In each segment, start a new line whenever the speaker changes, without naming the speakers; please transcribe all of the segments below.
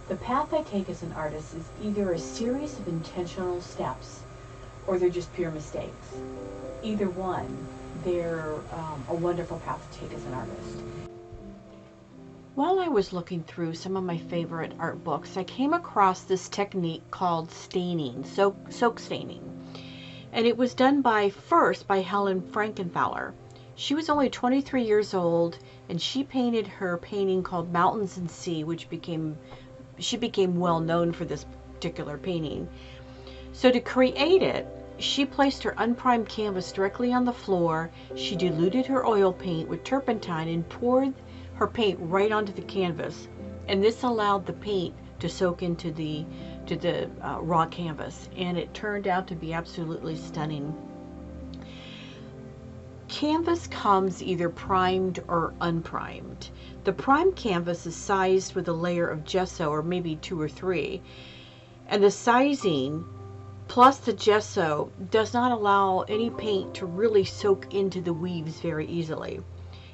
The path I take as an artist is either a series of intentional steps or they're just pure mistakes. Either one, they're a wonderful path to take as an artist. While I was looking through some of my favorite art books, I came across this technique called staining, soak staining. And it was done first by Helen Frankenthaler. She was only 23 years old, and she painted her painting called Mountains and Sea, she became well known for this particular painting. So to create it, she placed her unprimed canvas directly on the floor. She diluted her oil paint with turpentine and poured her paint right onto the canvas, and this allowed the paint to soak into the raw canvas, and it turned out to be absolutely stunning. Canvas comes either primed or unprimed. The primed canvas is sized with a layer of gesso, or maybe 2 or 3, and the sizing plus the gesso does not allow any paint to really soak into the weaves very easily.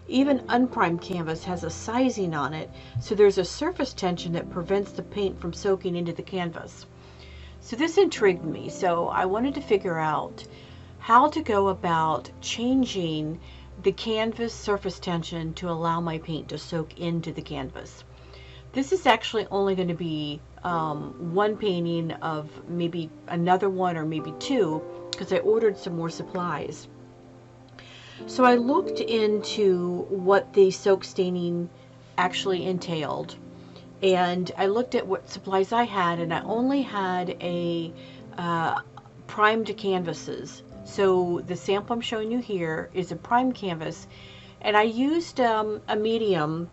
Even unprimed canvas has a sizing on it, so there's a surface tension that prevents the paint from soaking into the canvas. So this intrigued me, so I wanted to figure out how to go about changing the canvas surface tension to allow my paint to soak into the canvas. This is actually only going to be one painting of maybe another one or maybe 2, because I ordered some more supplies. So I looked into what the soak staining actually entailed, and I looked at what supplies I had, and I only had a primed canvases. So the sample I'm showing you here is a primed canvas, and I used a medium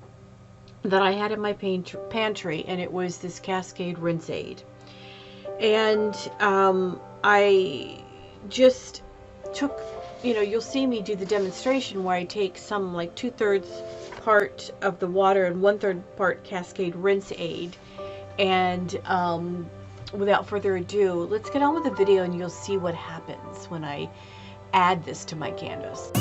that I had in my pantry, and it was this Cascade Rinse Aid. And I just took, you'll see me do the demonstration where I take some like 2/3 part of the water and 1/3 part Cascade Rinse Aid. And without further ado, let's get on with the video and you'll see what happens when I add this to my canvas.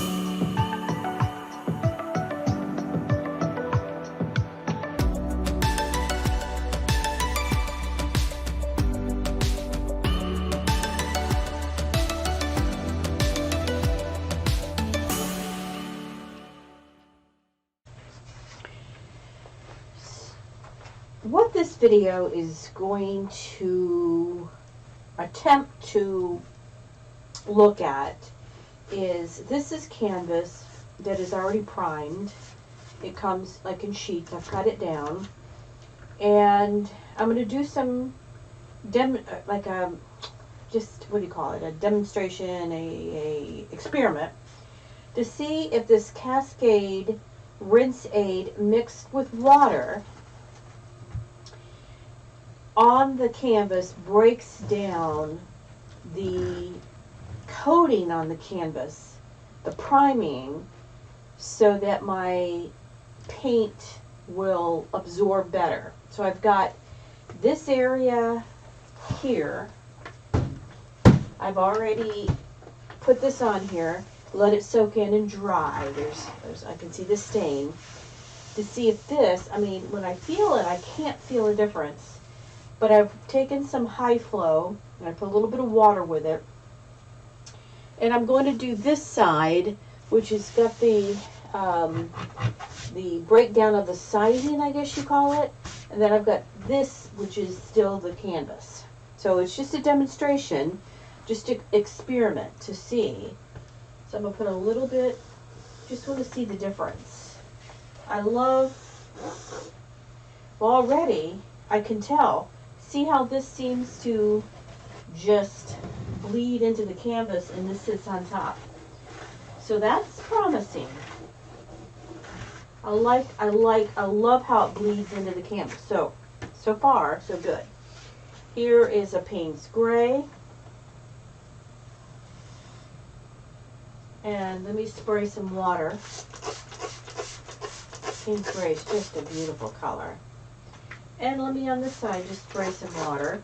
What this video is going to attempt to look at is, this is canvas that is already primed. It comes like in sheets. I've cut it down, and I'm going to do some just what do you call it, a demonstration, a experiment to see if this Cascade Rinse Aid mixed with water on the canvas breaks down the coating on the canvas, the priming, so that my paint will absorb better. So I've got this area here. I've already put this on here, let it soak in and dry. I can see the stain. To see if this, when I feel it, I can't feel a difference. But I've taken some high flow, and I put a little bit of water with it. And I'm going to do this side, which has got the breakdown of the sizing, I guess you call it. And then I've got this, which is still the canvas. So it's just a demonstration, just to experiment, to see. So I'm going to put a little bit, just want to see the difference. Well, already I can tell. See how this seems to just bleed into the canvas, and this sits on top. So that's promising. I love how it bleeds into the canvas. So far, so good. Here is a Payne's Gray. And let me spray some water. Payne's Gray is just a beautiful color. And let me on this side just spray some water.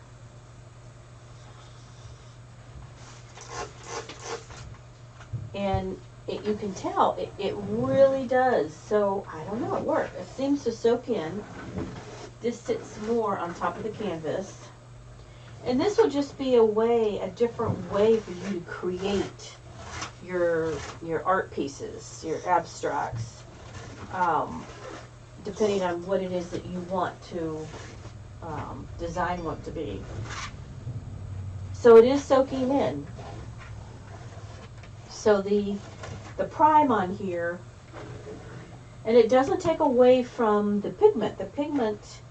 And you can tell it really does. So I don't know, it works. It seems to soak in. this sits more on top of the canvas. And this will just be a different way for you to create your art pieces, your abstracts, depending on what it is that you want to design what to be. So it is soaking in. So the prime on here, and it doesn't take away from the pigment. The pigment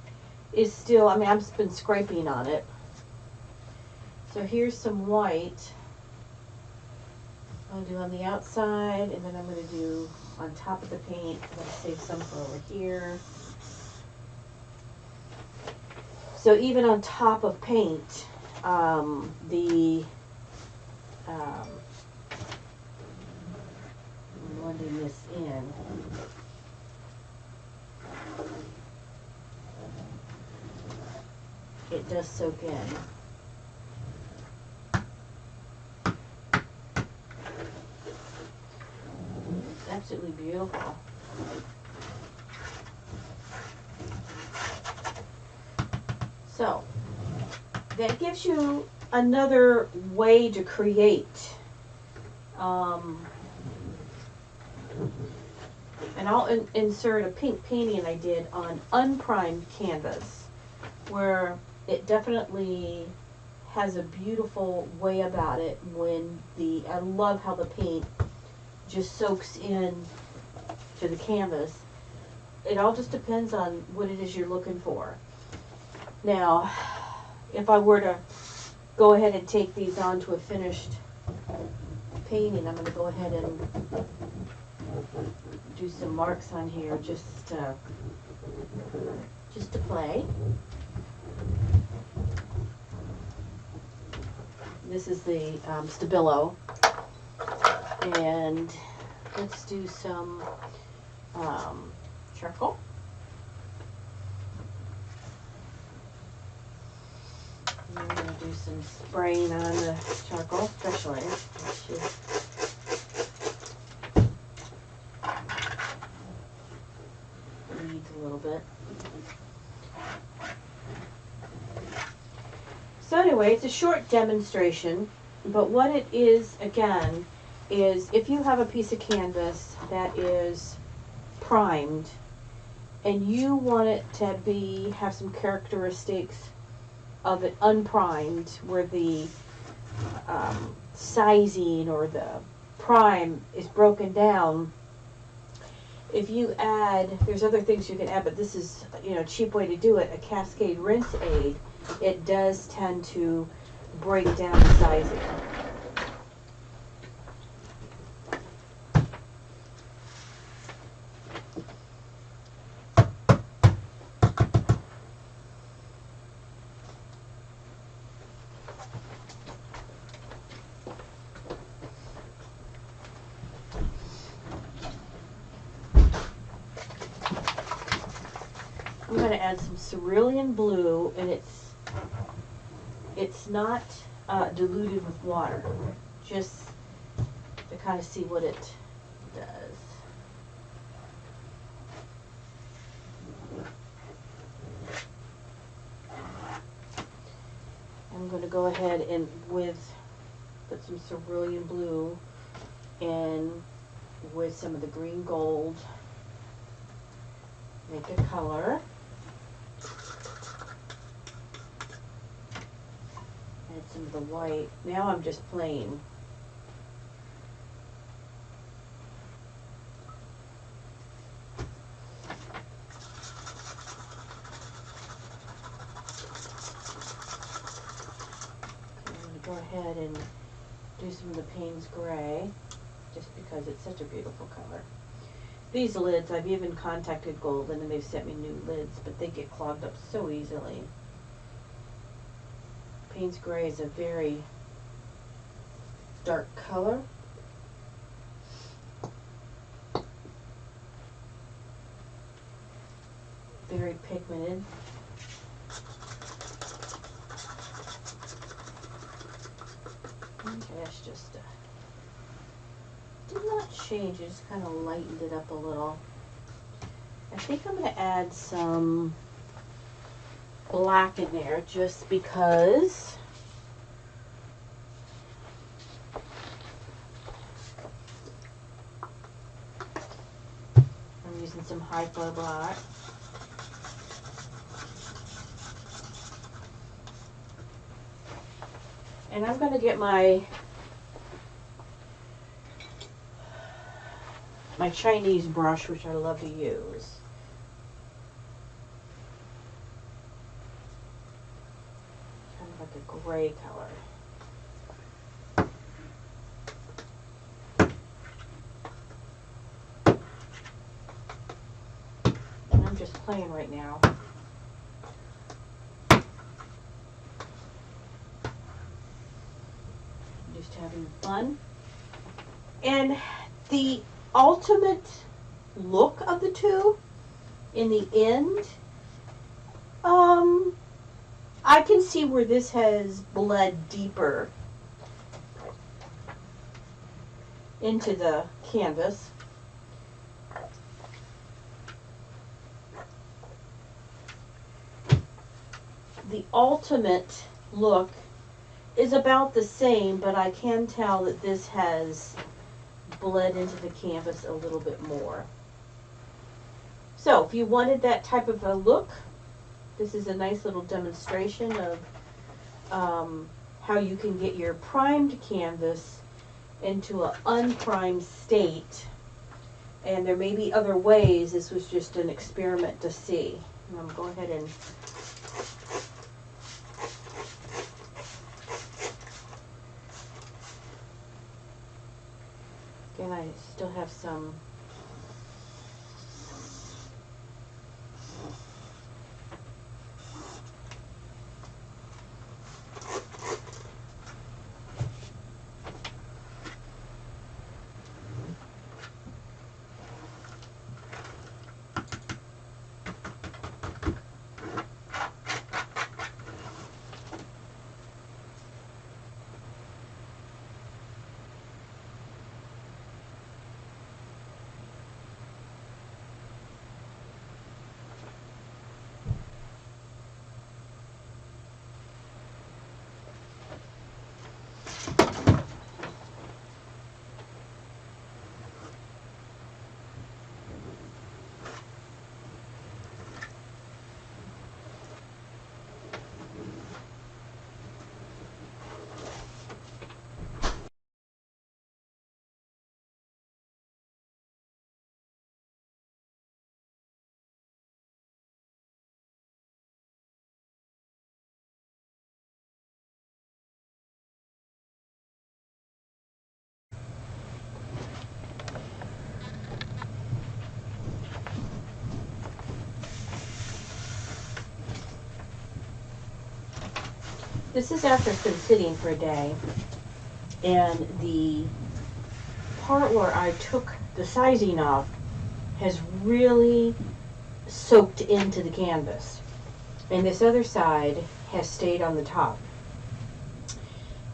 is still, I mean, I've been scraping on it. So here's some white. I'll do on the outside, and then I'm going to do on top of the paint. I'm going to save some for over here. So even on top of paint, blending this in. It does soak in. It's absolutely beautiful. So that gives you another way to create. And I'll insert a pink painting I did on unprimed canvas, where it definitely has a beautiful way about it when I love how the paint just soaks in to the canvas. It all just depends on what it is you're looking for. Now, if I were to go ahead and take these onto a finished painting, I'm going to go ahead and do some marks on here just to play. This is the Stabilo, and let's do some charcoal. I'm going to do some spraying on the charcoal, especially. Needs a little bit. So anyway, it's a short demonstration, but what it is, again, is if you have a piece of canvas that is primed and you want it to have some characteristics of it unprimed, where the sizing or the prime is broken down. If you add, there's other things you can add, but this is, a cheap way to do it, a Cascade rinse aid. It does tend to break down the sizing. I'm going to add some cerulean blue, and it's not diluted with water, just to kind of see what it does. I'm going to go ahead and put some cerulean blue in with some of the green gold, make a color. Add some of the white. Now I'm just playing. Okay, I'm going to go ahead and do some of the Payne's Gray, just because it's such a beautiful color. These lids, I've even contacted Golden and they've sent me new lids, but they get clogged up so easily. Payne's Gray is a very dark color. Very pigmented. Okay, that's just did not change, it just kind of lightened it up a little. I think I'm going to add some black in there just because I'm using some high flow black. And I'm going to get my Chinese brush, which I love to use. Kind of like a gray color. And I'm just playing right now. Just having fun. And the ultimate look of the two in the end, I can see where this has bled deeper into the canvas. The ultimate look is about the same, but I can tell that this has bled into the canvas a little bit more. So if you wanted that type of a look, this is a nice little demonstration of how you can get your primed canvas into an unprimed state. And there may be other ways. This was just an experiment to see. And I'm going to go ahead and again, I still have some this is after it's been sitting for a day, and the part where I took the sizing off has really soaked into the canvas, and this other side has stayed on the top.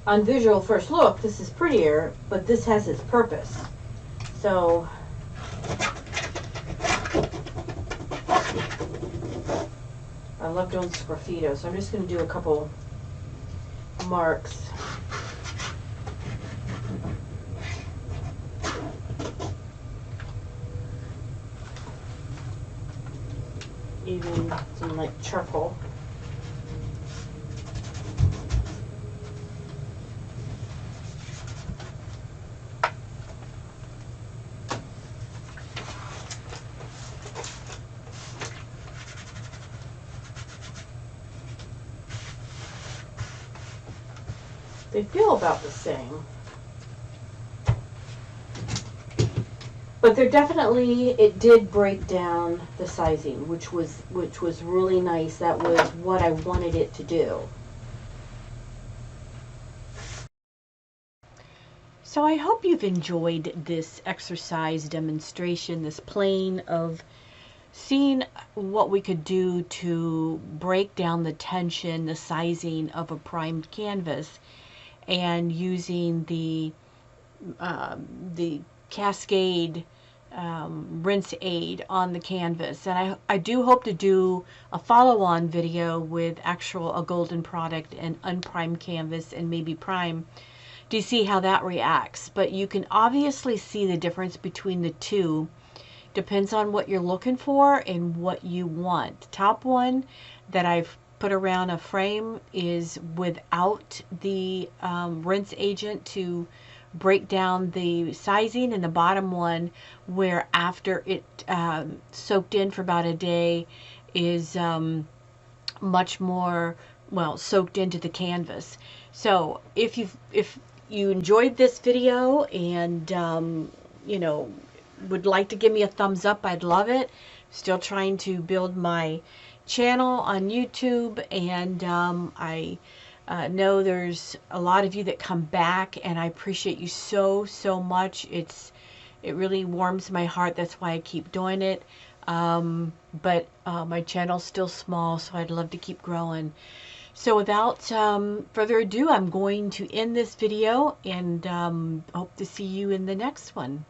On visual first look, this is prettier, but this has its purpose. So I love doing sgraffito, so I'm just going to do a couple marks. Even some like charcoal. They feel about the same, but they're definitely, it did break down the sizing, which was really nice. That was what I wanted it to do. So I hope you've enjoyed this exercise demonstration, this playing of seeing what we could do to break down the tension, the sizing of a primed canvas, and using the Cascade rinse aid on the canvas, and I do hope to do a follow-on video with a golden product and unprimed canvas and maybe prime to see how that reacts. But you can obviously see the difference between the two. Depends on what you're looking for and what you want. The top one that I've put around a frame is without the rinse agent to break down the sizing, and the bottom one, where after it soaked in for about a day, is much more, well, soaked into the canvas. So if you enjoyed this video and you know, would like to give me a thumbs up, I'd love it. Still trying to build my channel on YouTube, and I know there's a lot of you that come back, and I appreciate you so much. It really warms my heart. That's why I keep doing it. But my channel's still small, so I'd love to keep growing. So without further ado, I'm going to end this video, and hope to see you in the next one.